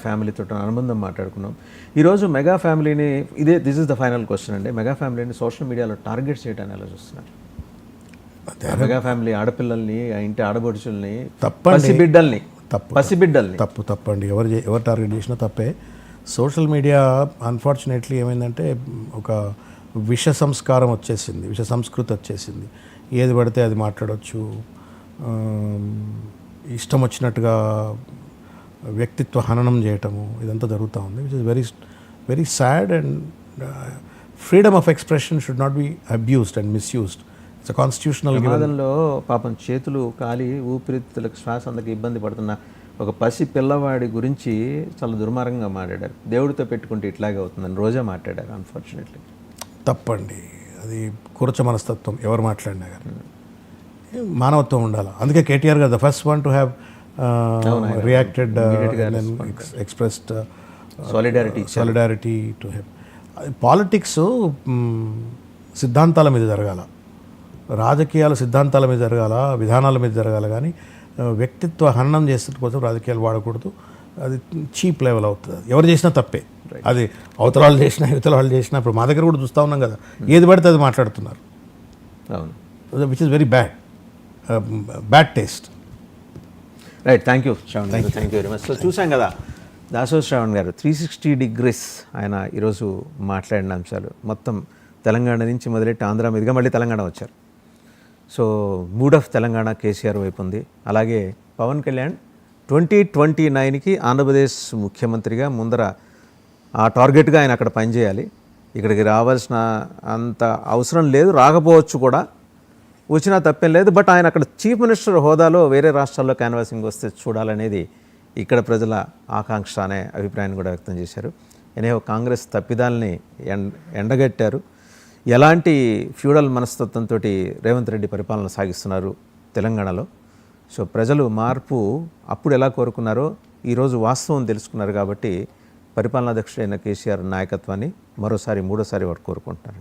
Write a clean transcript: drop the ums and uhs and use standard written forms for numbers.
ఫ్యామిలీతో అనుబంధం మాట్లాడుకున్నాం. ఈరోజు మెగా ఫ్యామిలీని this is the final question అండి. మెగా ఫ్యామిలీని సోషల్ మీడియాలో టార్గెట్ చేయడాన్ని ఎలా చూస్తున్నారు? మెగా ఫ్యామిలీ ఆడపిల్లల్ని, ఆ ఇంటి ఆడబడుచుల్ని, పసిబిడ్డల్ని తప్పండి. ఎవరు టార్గెట్ చేసినా తప్పే. సోషల్ మీడియా అన్ఫార్చునేట్లీ ఏమైందంటే ఒక విష సంస్కారం వచ్చేసింది, విష సంస్కృతి వచ్చేసింది. ఏది పడితే అది మాట్లాడవచ్చు, ఇష్టం వచ్చినట్టుగా వ్యక్తిత్వ హననం చేయటము, ఇదంతా జరుగుతూ ఉంది. Which is very very sad. And freedom of expression should not be abused and misused. It's constitutional. ప్రమాదంలో పాపం చేతులు కాలి ఊపిరితిత్తులకు శ్వాస అందక ఇబ్బంది పడుతున్న ఒక పసి పిల్లవాడి గురించి చాలా దుర్మార్గంగా మాట్లాడారు. దేవుడితో పెట్టుకుంటే ఇట్లాగే అవుతుందని రోజా మాట్లాడారు. అన్ఫార్చునేట్లీ తప్పండి. అది కురచ మనస్తత్వం ఎవరు మాట్లాడినా కానీ మానవత్వం ఉండాలి. అందుకే కేటీఆర్ గారు the first one to have reacted and then expressed solidarity to him. Politics సిద్ధాంతాల మీద జరగాల, రాజకీయాలు సిద్ధాంతాల మీద జరగాల, విధానాల మీద జరగాల. కానీ వ్యక్తిత్వ హననం చేసే కోసం రాజకీయాలు వాడకూడదు. అది చీప్ లెవెల్ అవుతుంది. ఎవరు చేసినా తప్పే. అది అవతల వాళ్ళు చేసినా యువతల వాళ్ళు చేసినా. ఇప్పుడు మా దగ్గర కూడా చూస్తూ ఉన్నాం కదా, ఏది పడితే అది మాట్లాడుతున్నారు. Which is very bad taste. Right, thank you Shravan గారు, thank you very much. So చూసాం కదా దాసోజు శ్రవణ్ గారు 360 degrees ఆయన ఈరోజు మాట్లాడిన అంశాలు మొత్తం తెలంగాణ నుంచి మొదలెట్టి ఆంధ్ర మీదుగా మళ్ళీ తెలంగాణ వచ్చారు. So mood of Telangana KCR వైపు ఉంది. అలాగే పవన్ కళ్యాణ్ 2029కి ఆంధ్రప్రదేశ్ ముఖ్యమంత్రిగా ముందర ఆ టార్గెట్గా ఆయన అక్కడ పనిచేయాలి. ఇక్కడికి రావాల్సిన అంత అవసరం లేదు, రాకపోవచ్చు కూడా, వచ్చినా తప్పేం లేదు. బట్ ఆయన అక్కడ చీఫ్ మినిస్టర్ హోదాలో వేరే రాష్ట్రాల్లో క్యాన్వాసింగ్ వస్తే చూడాలనేది ఇక్కడ ప్రజల ఆకాంక్ష అనే అభిప్రాయాన్ని కూడా వ్యక్తం చేశారు. ఎనేహో కాంగ్రెస్ తప్పిదాలని ఎండగట్టారు. ఎలాంటి ఫ్యూడల్ మనస్తత్వంతో రేవంత్ రెడ్డి పరిపాలన సాగిస్తున్నారు తెలంగాణలో. సో ప్రజలు మార్పు అప్పుడు ఎలా కోరుకున్నారో ఈరోజు వాస్తవం తెలుసుకున్నారు. కాబట్టి పరిపాలనాధ్యక్షుడైన కేసీఆర్ నాయకత్వాన్ని మూడోసారి వారు కోరుకుంటున్నారు.